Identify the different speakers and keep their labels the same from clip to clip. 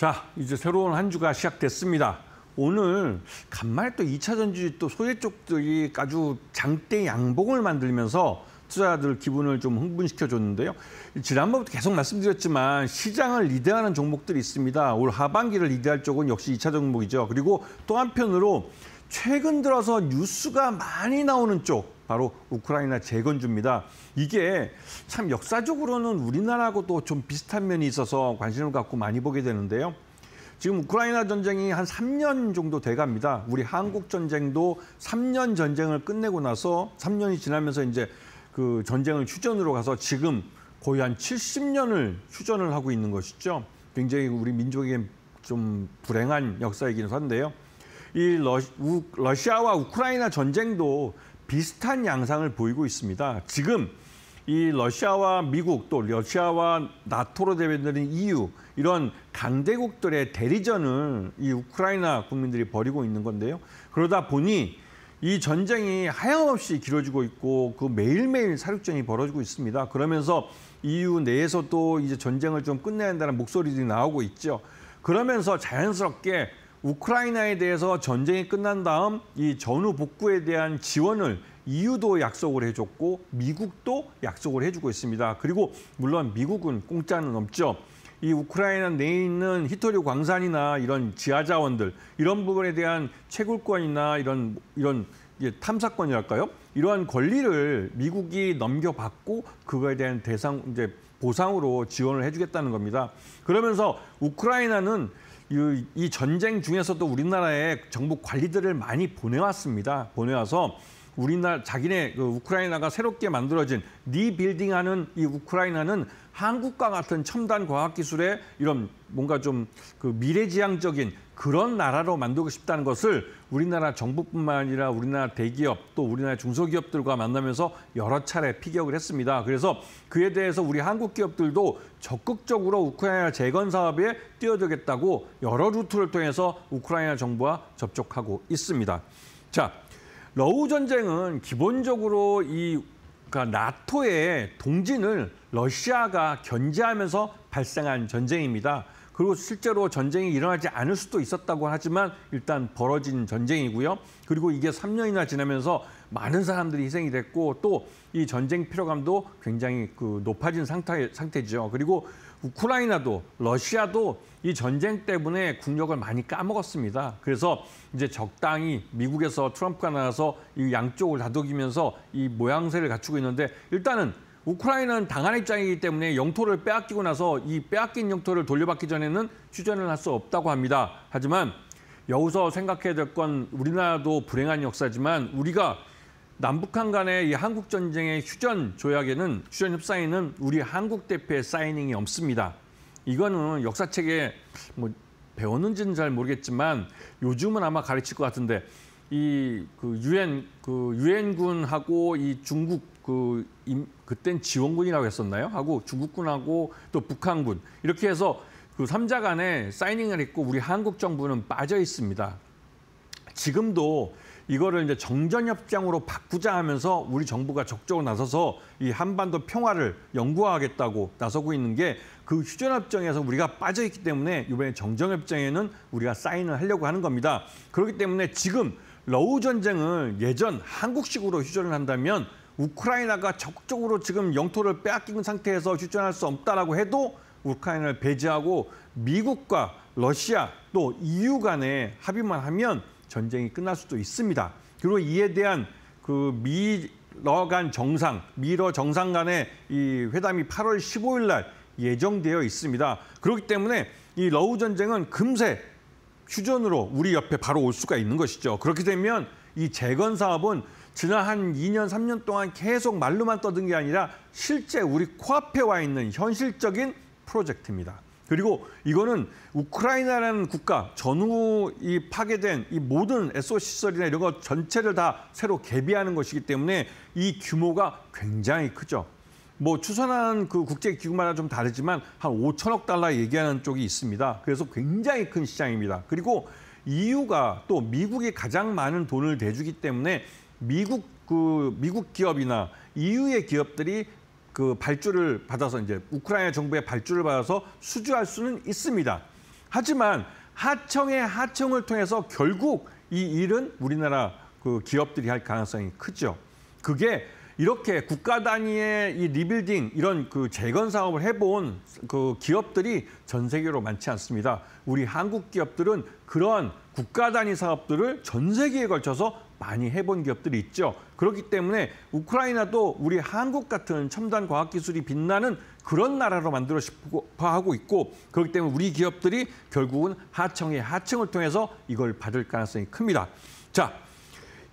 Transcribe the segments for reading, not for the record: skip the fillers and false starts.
Speaker 1: 자, 이제 새로운 한 주가 시작됐습니다. 오늘 간만에 또 2차 전지 또 소재 쪽들이 아주 장대 양봉을 만들면서 투자자들 기분을 좀 흥분시켜줬는데요. 지난번부터 계속 말씀드렸지만 시장을 리드하는 종목들이 있습니다. 올 하반기를 리드할 쪽은 역시 2차 종목이죠. 그리고 또 한편으로 최근 들어서 뉴스가 많이 나오는 쪽, 바로 우크라이나 재건주입니다. 이게 참 역사적으로는 우리나라하고도 좀 비슷한 면이 있어서 관심을 갖고 많이 보게 되는데요. 지금 우크라이나 전쟁이 한 3년 정도 돼갑니다. 우리 한국 전쟁도 3년 전쟁을 끝내고 나서 3년이 지나면서 이제 그 전쟁을 휴전으로 가서 지금 거의 한 70년을 휴전을 하고 있는 것이죠. 굉장히 우리 민족에게 좀 불행한 역사이긴 한데요. 이 러시아와 우크라이나 전쟁도 비슷한 양상을 보이고 있습니다. 지금 이 러시아와 미국 또 러시아와 나토로 대변되는 EU 이런 강대국들의 대리전을 이 우크라이나 국민들이 벌이고 있는 건데요. 그러다 보니 이 전쟁이 하염없이 길어지고 있고 그 매일매일 사륙전이 벌어지고 있습니다. 그러면서 EU 내에서도 이제 전쟁을 좀 끝내야 한다는 목소리들이 나오고 있죠. 그러면서 자연스럽게 우크라이나에 대해서 전쟁이 끝난 다음 이 전후 복구에 대한 지원을 EU도 약속을 해줬고 미국도 약속을 해주고 있습니다. 그리고 물론 미국은 공짜는 없죠. 이 우크라이나 내에 있는 히토류 광산이나 이런 지하 자원들 이런 부분에 대한 채굴권이나 이런 탐사권이랄까요? 이러한 권리를 미국이 넘겨받고 그거에 대한 보상으로 지원을 해주겠다는 겁니다. 그러면서 우크라이나는 이 전쟁 중에서도 우리나라에 정부 관리들을 많이 보내왔습니다. 보내와서 자기네 우크라이나가 새롭게 만들어진 리빌딩하는 이 우크라이나는 한국과 같은 첨단 과학기술의 이런 뭔가 좀 미래지향적인 그런 나라로 만들고 싶다는 것을 우리나라 정부뿐만 아니라 우리나라 대기업 또 우리나라 중소기업들과 만나면서 여러 차례 피격을 했습니다. 그래서 그에 대해서 우리 한국 기업들도 적극적으로 우크라이나 재건 사업에 뛰어들겠다고 여러 루트를 통해서 우크라이나 정부와 접촉하고 있습니다. 자, 러우 전쟁은 기본적으로 나토의 동진을 러시아가 견제하면서 발생한 전쟁입니다. 그리고 실제로 전쟁이 일어나지 않을 수도 있었다고 하지만 일단 벌어진 전쟁이고요. 그리고 이게 3년이나 지나면서 많은 사람들이 희생이 됐고 또 이 전쟁 피로감도 굉장히 높아진 상태죠. 그리고 우크라이나도 러시아도 이 전쟁 때문에 국력을 많이 까먹었습니다. 그래서 이제 적당히 미국에서 트럼프가 나와서 이 양쪽을 다독이면서 이 모양새를 갖추고 있는데 일단은 우크라이나는 당한 입장이기 때문에 영토를 빼앗기고 나서 이 빼앗긴 영토를 돌려받기 전에는 휴전을 할 수 없다고 합니다. 하지만 여기서 생각해야 될 건 우리나라도 불행한 역사지만 우리가 남북한 간의 이 한국 전쟁의 휴전 조약에는 휴전 협상에는 우리 한국 대표의 사이닝이 없습니다. 이거는 역사책에 배웠는지는 잘 모르겠지만 요즘은 아마 가르칠 것 같은데 유엔군하고 이 중국 그땐 지원군이라고 했었나요? 하고 중국군하고 또 북한군 이렇게 해서 그 3자 간에 사이닝을 했고 우리 한국 정부는 빠져 있습니다. 지금도 이거를 이제 정전협정으로 바꾸자 하면서 우리 정부가 적극적으로 나서서 이 한반도 평화를 연구하겠다고 나서고 있는 게 그 휴전협정에서 우리가 빠져 있기 때문에 이번에 정전협정에는 우리가 사인을 하려고 하는 겁니다. 그렇기 때문에 지금 러우 전쟁을 예전 한국식으로 휴전을 한다면 우크라이나가 적극적으로 지금 영토를 빼앗긴 상태에서 휴전할 수 없다라고 해도 우크라이나를 배제하고 미국과 러시아 또 EU 간에 합의만 하면 전쟁이 끝날 수도 있습니다. 그리고 이에 대한 미러 정상 간의 이 회담이 8월 15일 날 예정되어 있습니다. 그렇기 때문에 이 러우 전쟁은 금세 휴전으로 우리 옆에 바로 올 수가 있는 것이죠. 그렇게 되면 이 재건 사업은 지난 한 2년, 3년 동안 계속 말로만 떠든 게 아니라 실제 우리 코앞에 와 있는 현실적인 프로젝트입니다. 그리고 이거는 우크라이나라는 국가 전후 파괴된 이 모든 SO 시설이나 이런 것 전체를 다 새로 개비하는 것이기 때문에 이 규모가 굉장히 크죠. 추산한 국제기구마다 좀 다르지만 한 5천억 달러 얘기하는 쪽이 있습니다. 그래서 굉장히 큰 시장입니다. 그리고 EU가 또 미국이 가장 많은 돈을 대주기 때문에 미국 기업이나 EU의 기업들이 발주를 받아서 이제 우크라이나 정부의 발주를 받아서 수주할 수는 있습니다. 하지만 하청의 하청을 통해서 결국 이 일은 우리나라 그 기업들이 할 가능성이 크죠. 그게 이렇게 국가 단위의 이 리빌딩 이런 그 재건 사업을 해본 그 기업들이 전 세계로 많지 않습니다. 우리 한국 기업들은 그런 국가 단위 사업들을 전 세계에 걸쳐서 많이 해본 기업들이 있죠. 그렇기 때문에 우크라이나도 우리 한국 같은 첨단 과학 기술이 빛나는 그런 나라로 만들어 싶어 하고 있고, 그렇기 때문에 우리 기업들이 결국은 하청의 하청을 통해서 이걸 받을 가능성이 큽니다. 자,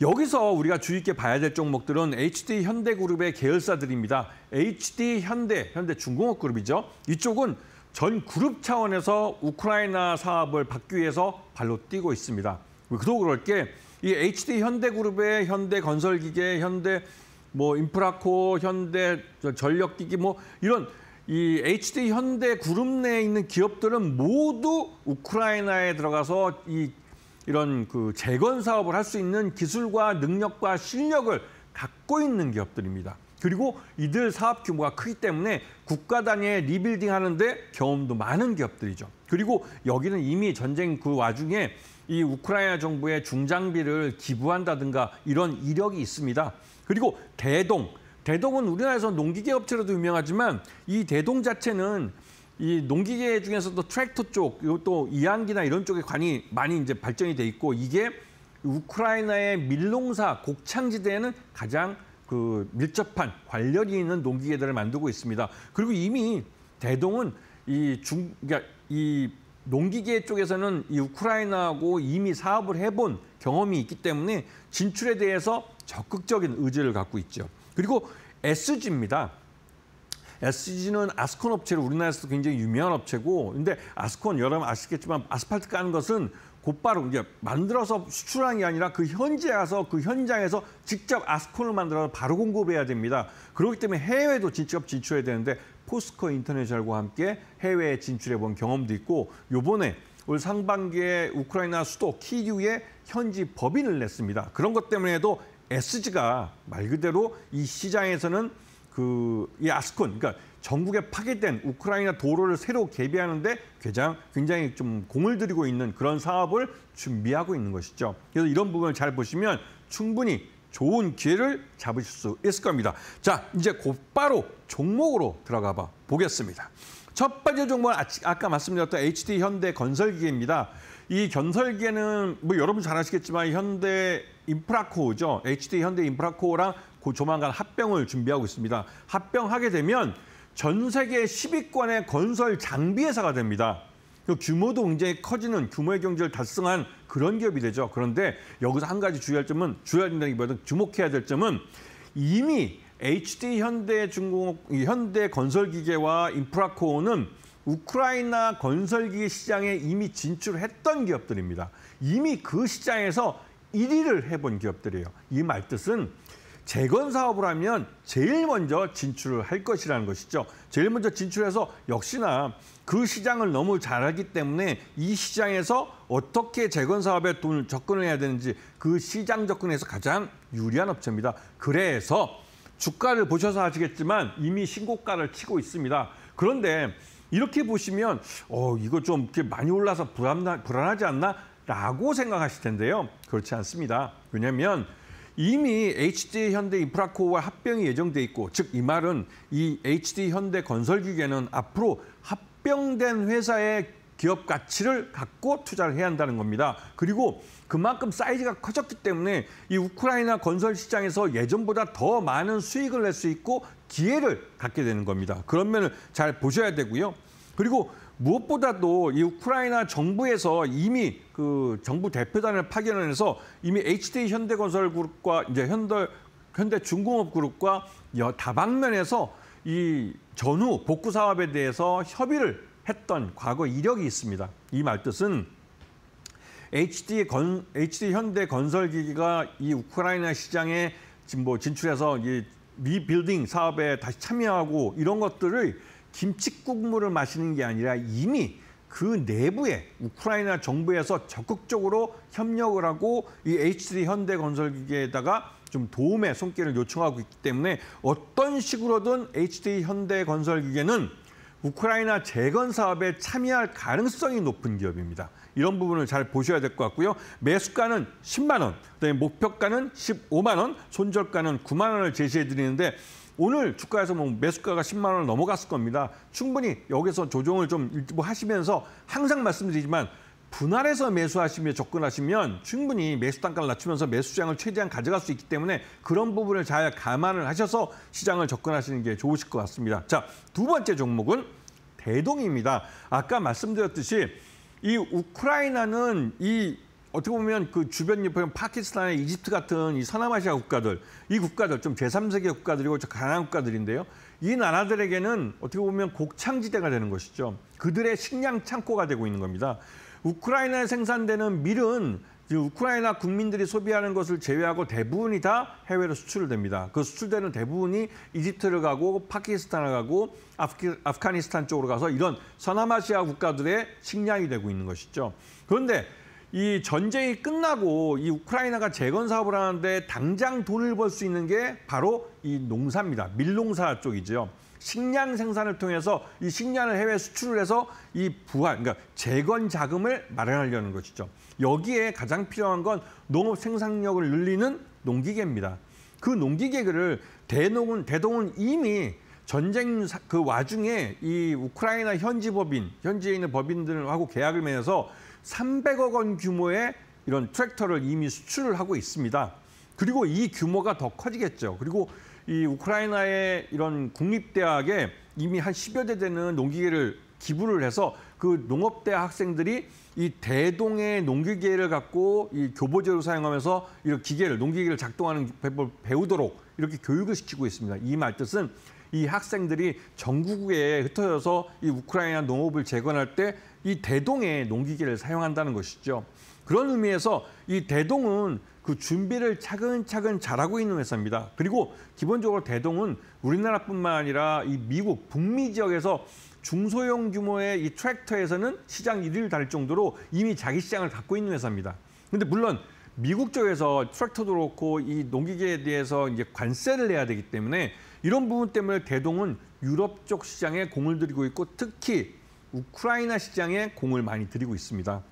Speaker 1: 여기서 우리가 주의 있게 봐야 될 종목들은 HD 현대그룹의 계열사들입니다. HD 현대중공업그룹이죠. 이쪽은 전 그룹 차원에서 우크라이나 사업을 받기 위해서 발로 뛰고 있습니다. 그도 그럴 게 이 HD 현대그룹의 현대건설기계, 현대 인프라코, 현대 전력기기 이런 이 HD 현대그룹 내에 있는 기업들은 모두 우크라이나에 들어가서 이런 그 재건 사업을 할 수 있는 기술과 능력과 실력을 갖고 있는 기업들입니다. 그리고 이들 사업 규모가 크기 때문에 국가 단위의 리빌딩 하는데 경험도 많은 기업들이죠. 그리고 여기는 이미 전쟁 그 와중에 이 우크라이나 정부의 중장비를 기부한다든가 이런 이력이 있습니다. 그리고 대동은 우리나라에서 농기계 업체로도 유명하지만 이 대동 자체는 이 농기계 중에서도 트랙터 쪽, 또 이항기나 이런 쪽에 많이 이제 발전이 돼 있고, 이게 우크라이나의 밀농사 곡창지대에는 가장 그 밀접한 관련이 있는 농기계들을 만들고 있습니다. 그리고 이미 대동은 그러니까 이 농기계 쪽에서는 이 우크라이나하고 이미 사업을 해본 경험이 있기 때문에 진출에 대해서 적극적인 의지를 갖고 있죠. 그리고 SG입니다. SG는 아스콘 업체로 우리나라에서도 굉장히 유명한 업체고, 근데 아스콘 여러분 아시겠지만 아스팔트 까는 것은 곧바로 이제 만들어서 수출하는 게 아니라 그 현지에 가서 그 현장에서 직접 아스콘을 만들어서 바로 공급해야 됩니다. 그렇기 때문에 해외에도 직접 진출해야 되는데 포스코 인터내셔널과 함께 해외에 진출해 본 경험도 있고, 요번에 올 상반기에 우크라이나 수도 키이우에 현지 법인을 냈습니다. 그런 것 때문에도 SG가 말 그대로 이 시장에서는 이 아스콘, 그러니까 전국에 파괴된 우크라이나 도로를 새로 개비하는데 굉장히 좀 공을 들이고 있는 그런 사업을 준비하고 있는 것이죠. 그래서 이런 부분을 잘 보시면 충분히 좋은 기회를 잡으실 수 있을 겁니다. 자, 이제 곧바로 종목으로 들어가 보겠습니다. 첫 번째 종목은 아까 말씀드렸던 HD 현대건설기계입니다. 이 건설기계는 여러분 잘 아시겠지만 현대 인프라코어죠. HD 현대 인프라코어랑 조만간 합병을 준비하고 있습니다. 합병하게 되면 전 세계 10위권의 건설 장비 회사가 됩니다. 그 규모도 굉장히 커지는 규모의 경제를 달성한 그런 기업이 되죠. 그런데 여기서 한 가지 주의해야 된다기보다는 주목해야 될 점은 이미 HD 현대건설기계와 인프라코어는 우크라이나 건설기계 시장에 이미 진출했던 기업들입니다. 이미 그 시장에서 1위를 해본 기업들이에요. 이 말뜻은 재건 사업을 하면 제일 먼저 진출을 할 것이라는 것이죠. 제일 먼저 진출해서 역시나 그 시장을 너무 잘 알기 때문에 이 시장에서 어떻게 재건 사업에 돈을 접근을 해야 되는지 그 시장 접근에서 가장 유리한 업체입니다. 그래서 주가를 보셔서 아시겠지만 이미 신고가를 치고 있습니다. 그런데 이렇게 보시면 이거 좀 이렇게 많이 올라서 불안하지 않나? 라고 생각하실 텐데요. 그렇지 않습니다. 왜냐하면 이미 HD 현대 인프라코어와 합병이 예정돼 있고, 즉 이 말은 이 HD 현대 건설기계는 앞으로 합병된 회사의 기업 가치를 갖고 투자를 해야 한다는 겁니다. 그리고 그만큼 사이즈가 커졌기 때문에 이 우크라이나 건설 시장에서 예전보다 더 많은 수익을 낼 수 있고 기회를 갖게 되는 겁니다. 그런 면을 잘 보셔야 되고요. 그리고 무엇보다도 이 우크라이나 정부에서 이미 그 정부 대표단을 파견을 해서 이미 HD 현대건설그룹과 이제 현대중공업그룹과 다방면에서 이 전후 복구 사업에 대해서 협의를 했던 과거 이력이 있습니다. 이 말뜻은 HD 현대건설기기가 이 우크라이나 시장에 지금 진출해서 이 리빌딩 사업에 다시 참여하고 이런 것들을 김칫국물을 마시는 게 아니라 이미 그 내부에 우크라이나 정부에서 적극적으로 협력을 하고 이 HD 현대건설기계에다가 좀 도움의 손길을 요청하고 있기 때문에 어떤 식으로든 HD 현대건설기계는 우크라이나 재건 사업에 참여할 가능성이 높은 기업입니다. 이런 부분을 잘 보셔야 될 것 같고요. 매수가는 10만 원, 그다음에 목표가는 15만 원, 손절가는 9만 원을 제시해 드리는데 오늘 주가에서 뭐 매수가가 10만 원을 넘어갔을 겁니다. 충분히 여기서 조정을 좀 일부 하시면서 항상 말씀드리지만 분할해서 매수하시며 접근하시면 충분히 매수 단가를 낮추면서 매수 수량을 최대한 가져갈 수 있기 때문에 그런 부분을 잘 감안을 하셔서 시장을 접근하시는 게 좋으실 것 같습니다. 자, 두 번째 종목은 대동입니다. 아까 말씀드렸듯이 이 우크라이나는 어떻게 보면 그 주변 옆에 파키스탄, 이집트 같은 이 서남아시아 국가들, 이 국가들 좀 제3세계 국가들이고 가난한 국가들인데요. 이 나라들에게는 어떻게 보면 곡창지대가 되는 것이죠. 그들의 식량 창고가 되고 있는 겁니다. 우크라이나에 생산되는 밀은 우크라이나 국민들이 소비하는 것을 제외하고 대부분이 다 해외로 수출됩니다. 그 수출되는 대부분이 이집트를 가고 파키스탄을 가고 아프가니스탄 쪽으로 가서 이런 서남아시아 국가들의 식량이 되고 있는 것이죠. 그런데 이 전쟁이 끝나고 이 우크라이나가 재건 사업을 하는데 당장 돈을 벌 수 있는 게 바로 이 농사입니다. 밀농사 쪽이죠. 식량 생산을 통해서 이 식량을 해외 수출을 해서 이 그러니까 재건 자금을 마련하려는 것이죠. 여기에 가장 필요한 건 농업 생산력을 늘리는 농기계입니다. 그 농기계를 대동은 이미 전쟁 그 와중에 이 우크라이나 현지에 있는 법인들하고 계약을 맺어서 300억 원 규모의 이런 트랙터를 이미 수출을 하고 있습니다. 그리고 이 규모가 더 커지겠죠. 그리고 이 우크라이나의 이런 국립대학에 이미 한 10여 대 되는 농기계를 기부를 해서 그 농업대학 학생들이 이 대동의 농기계를 갖고 이 교보제로 사용하면서 이런 농기계를 작동하는 법을 배우도록 이렇게 교육을 시키고 있습니다. 이 말 뜻은 이 학생들이 전국에 흩어져서 이 우크라이나 농업을 재건할 때 이 대동의 농기계를 사용한다는 것이죠. 그런 의미에서 이 대동은 그 준비를 차근차근 잘하고 있는 회사입니다. 그리고 기본적으로 대동은 우리나라뿐만 아니라 이 미국, 북미 지역에서 중소형 규모의 이 트랙터에서는 시장 1위를 달릴 정도로 이미 자기 시장을 갖고 있는 회사입니다. 근데 물론 미국 쪽에서 트랙터도 그렇고 이 농기계에 대해서 이제 관세를 내야 되기 때문에 이런 부분 때문에 대동은 유럽 쪽 시장에 공을 들이고 있고 특히 우크라이나 시장에 공을 많이 들이고 있습니다.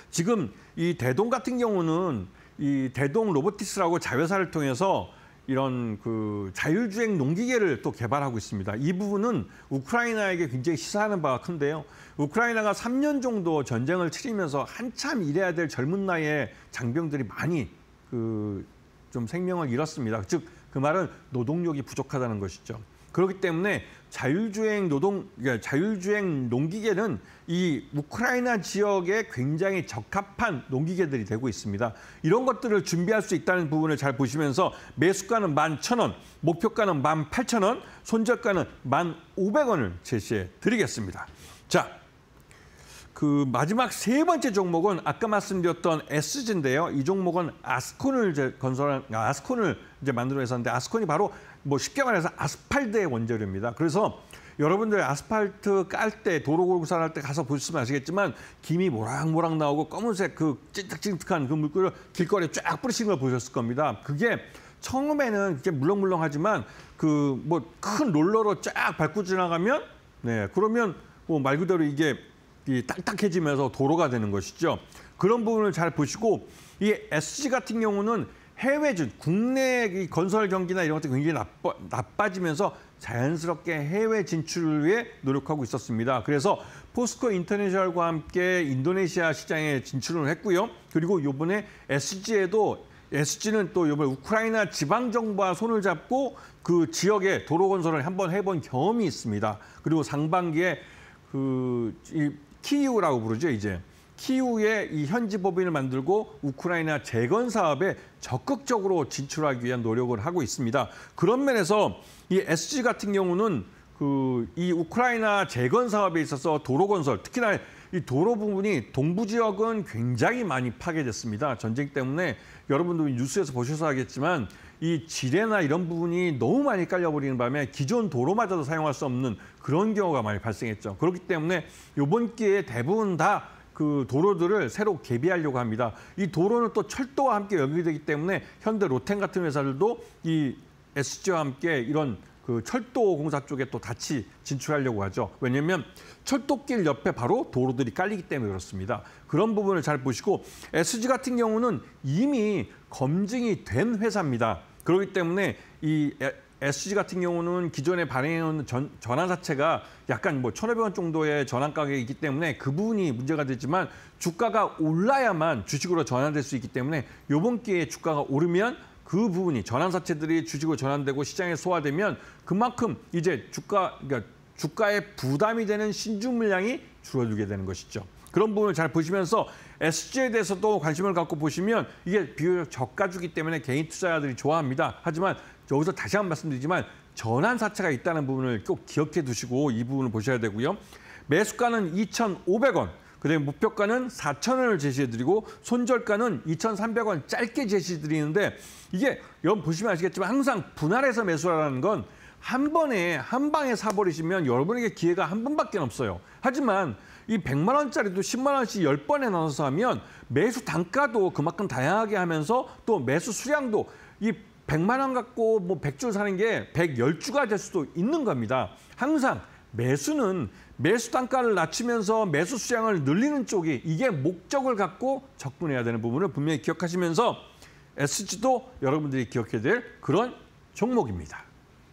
Speaker 1: 지금 이 대동 같은 경우는 이 대동 로보티스라고 자회사를 통해서 이런 그 자율주행 농기계를 또 개발하고 있습니다. 이 부분은 우크라이나에게 굉장히 시사하는 바가 큰데요. 우크라이나가 3년 정도 전쟁을 치르면서 한참 일해야 될 젊은 나이에 장병들이 많이 좀 생명을 잃었습니다. 즉, 그 말은 노동력이 부족하다는 것이죠. 그렇기 때문에 자율주행 농기계는 이 우크라이나 지역에 굉장히 적합한 농기계들이 되고 있습니다. 이런 것들을 준비할 수 있다는 부분을 잘 보시면서 매수가는 11,000원, 목표가는 18,000원, 손절가는 1,500원을 제시해 드리겠습니다. 자, 그 마지막 세 번째 종목은 아까 말씀드렸던 SG인데요. 이 종목은 아스콘을 이제 만들어 냈었는데 아스콘이 바로 뭐 쉽게 말해서 아스팔트의 원재료입니다. 그래서 여러분들 아스팔트 깔 때 도로 공사할 때 가서 보시면 아시겠지만 김이 모락모락 나오고 검은색 그 찐득찐득한 그 물기를 길거리에 쫙 뿌리시는 걸 보셨을 겁니다. 그게 처음에는 이렇게 물렁물렁하지만 그 뭐 큰 롤러로 쫙 밟고 지나가면 그러면 뭐 말 그대로 이게 딱딱해지면서 도로가 되는 것이죠. 그런 부분을 잘 보시고 이 SG 같은 경우는 국내 건설 경기나 이런 것들이 굉장히 나빠지면서 자연스럽게 해외 진출을 위해 노력하고 있었습니다. 그래서 포스코 인터내셔널과 함께 인도네시아 시장에 진출을 했고요. 그리고 이번에 SG는 또 이번에 우크라이나 지방정부와 손을 잡고 그 지역에 도로 건설을 한번 해본 경험이 있습니다. 그리고 상반기에 이 키이우라고 부르죠, 이제. 키이우의 이 현지 법인을 만들고 우크라이나 재건 사업에 적극적으로 진출하기 위한 노력을 하고 있습니다. 그런 면에서 이 SG 같은 경우는 이 우크라이나 재건 사업에 있어서 도로 건설, 특히나 이 도로 부분이 동부 지역은 굉장히 많이 파괴됐습니다. 전쟁 때문에 여러분도 뉴스에서 보셔서 알겠지만 이 지뢰나 이런 부분이 너무 많이 깔려버리는 바람에 기존 도로마저도 사용할 수 없는 그런 경우가 많이 발생했죠. 그렇기 때문에 이번 기회에 대부분 다 그 도로들을 새로 개비하려고 합니다. 이 도로는 또 철도와 함께 연결되기 때문에 현대 로템 같은 회사들도 이 SG와 함께 이런 그 철도 공사 쪽에 또 같이 진출하려고 하죠. 왜냐하면 철도길 옆에 바로 도로들이 깔리기 때문에 그렇습니다. 그런 부분을 잘 보시고 SG 같은 경우는 이미 검증이 된 회사입니다. 그렇기 때문에 이 SG 같은 경우는 기존에 발행해온 전환사채가 약간 뭐 1,500원 정도의 전환 가격이기 때문에 그 부분이 문제가 되지만 주가가 올라야만 주식으로 전환될 수 있기 때문에 이번 기회에 주가가 오르면 그 부분이 전환사채들이 주식으로 전환되고 시장에 소화되면 그만큼 이제 그러니까 주가에 부담이 되는 신주 물량이 줄어들게 되는 것이죠. 그런 부분을 잘 보시면서 SG에 대해서도 관심을 갖고 보시면 이게 비교적 저가주기 때문에 개인 투자자들이 좋아합니다. 하지만 여기서 다시 한번 말씀드리지만 전환사채가 있다는 부분을 꼭 기억해 두시고 이 부분을 보셔야 되고요. 매수가는 2,500원. 그다음에 목표가는 4,000원을 제시해드리고 손절가는 2,300원 짧게 제시해드리는데 이게 여러분 보시면 아시겠지만 항상 분할해서 매수하라는 건 한 번에 한 방에 사버리시면 여러분에게 기회가 한 번밖에 없어요. 하지만 이 100만 원짜리도 10만 원씩 10번에 나눠서 하면 매수 단가도 그만큼 다양하게 하면서 또 매수 수량도 이 100만 원 갖고 뭐 100줄 사는 게 110주가 될 수도 있는 겁니다. 항상 매수는 매수 단가를 낮추면서 매수 수량을 늘리는 쪽이 이게 목적을 갖고 접근해야 되는 부분을 분명히 기억하시면서 SG도 여러분들이 기억해야 될 그런 종목입니다.